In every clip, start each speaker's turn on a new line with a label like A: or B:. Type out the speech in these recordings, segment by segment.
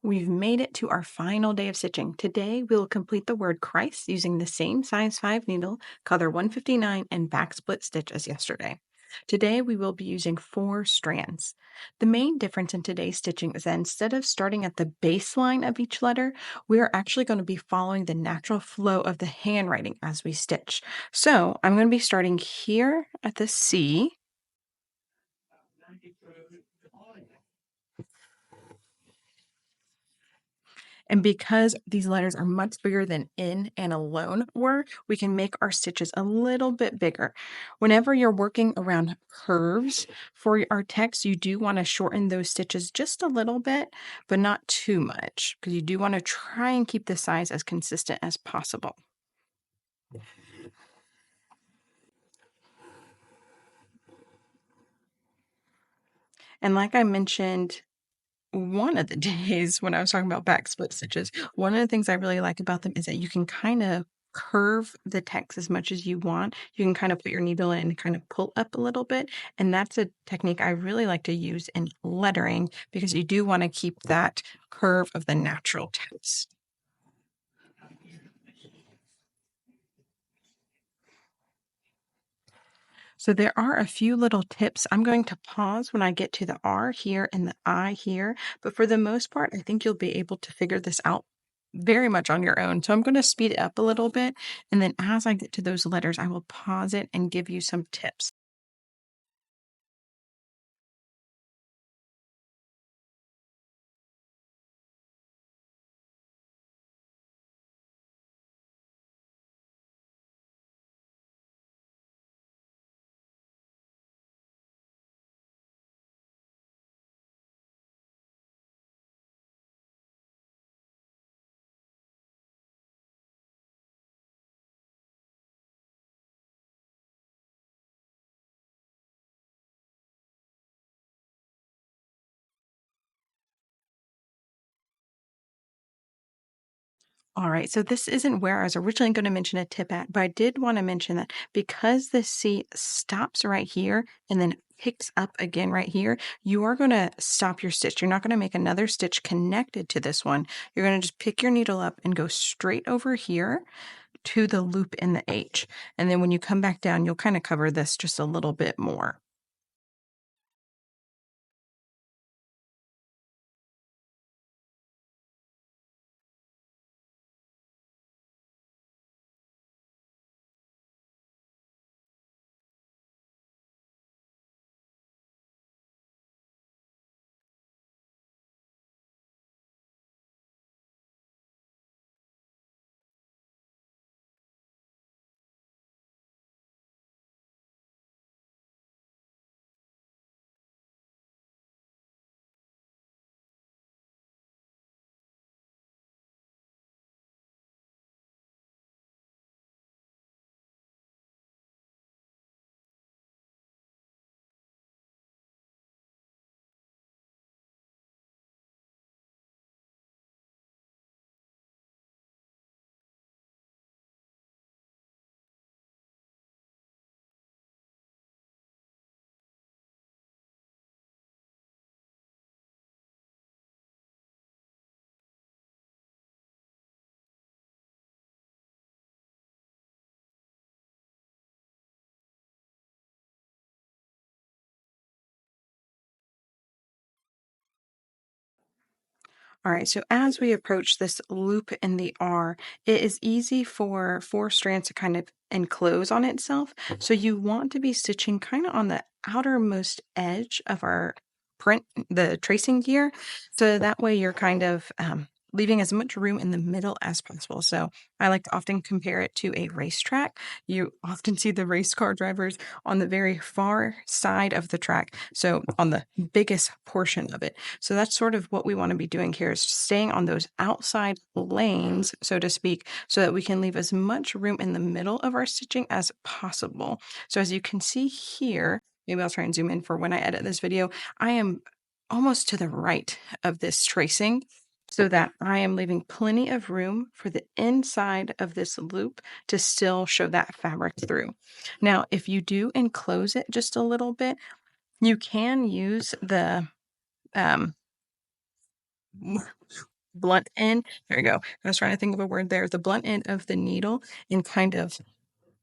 A: We've made it to our final day of stitching. Today, we'll complete the word Christ using the same size 5 needle, color 159, and back split stitch as yesterday. Today, we will be using 4 strands. The main difference in today's stitching is that instead of starting at the baseline of each letter, we are actually going to be following the natural flow of the handwriting as we stitch. So, I'm going to be starting here at the C. And because these letters are much bigger than in and alone were, we can make our stitches a little bit bigger. Whenever you're working around curves for our text, you do want to shorten those stitches just a little bit, but not too much, because you do want to try and keep the size as consistent as possible. And like I mentioned, one of the days when I was talking about back split stitches, one of the things I really like about them is that you can kind of curve the text as much as you want. You can kind of put your needle in and kind of pull up a little bit. And that's a technique I really like to use in lettering because you do want to keep that curve of the natural text. So there are a few little tips. I'm going to pause when I get to the R here and the I here, but for the most part, I think you'll be able to figure this out very much on your own. So I'm going to speed it up a little bit, and then as I get to those letters, I will pause it and give you some tips. All right, so this isn't where I was originally going to mention a tip at, but I did want to mention that because the C stops right here and then picks up again right here, you are going to stop your stitch. You're not going to make another stitch connected to this one. You're going to just pick your needle up and go straight over here to the loop in the H. And then when you come back down, you'll kind of cover this just a little bit more. All right, so as we approach this loop in the R, it is easy for 4 strands to kind of enclose on itself. So you want to be stitching kind of on the outermost edge of our print, the tracing gear. So that way you're kind of leaving as much room in the middle as possible. So I like to often compare it to a racetrack. You often see the race car drivers on the very far side of the track. So on the biggest portion of it. So that's sort of what we want to be doing here is staying on those outside lanes, so to speak, so that we can leave as much room in the middle of our stitching as possible. So as you can see here, maybe I'll try and zoom in for when I edit this video, I am almost to the right of this tracing so that I am leaving plenty of room for the inside of this loop to still show that fabric through. Now, if you do enclose it just a little bit, you can use the um, blunt end. There you go. I was trying to think of a word there. The blunt end of the needle and kind of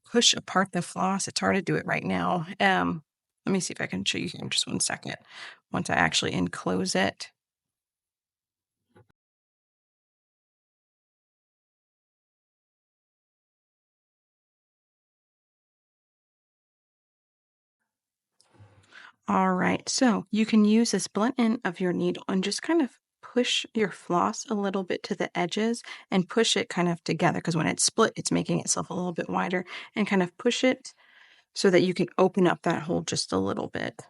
A: push apart the floss. It's hard to do it right now. Let me see if I can show you here in just one second. Once I actually enclose it. All right, so you can use this blunt end of your needle and just kind of push your floss a little bit to the edges and push it kind of together because when it's split, it's making itself a little bit wider and kind of push it so that you can open up that hole just a little bit.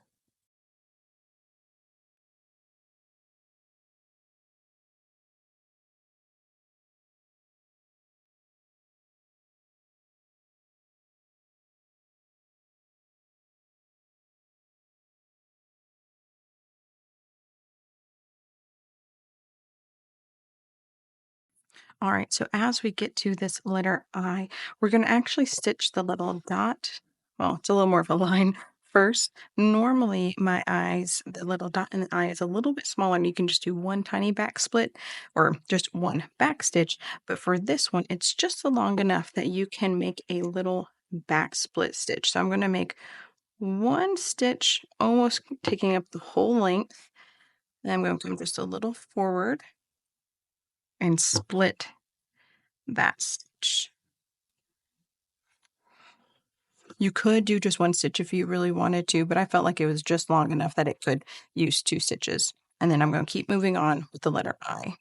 A: All right, so as we get to this letter I, we're going to actually stitch the little dot. Well, it's a little more of a line first. Normally, my eyes, the little dot in the eye is a little bit smaller, and you can just do one tiny back split or just one back stitch. But for this one, it's just long enough that you can make a little back split stitch. So I'm going to make one stitch, almost taking up the whole length. Then I'm going to come just a little forward and split that stitch. You could do just one stitch if you really wanted to, but I felt like it was just long enough that it could use two stitches. And then I'm going to keep moving on with the letter I.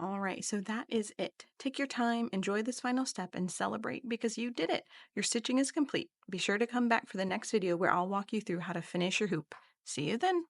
A: All right, so that is it. Take your time, enjoy this final step, and celebrate because you did it. Your stitching is complete. Be sure to come back for the next video where I'll walk you through how to finish your hoop. See you then.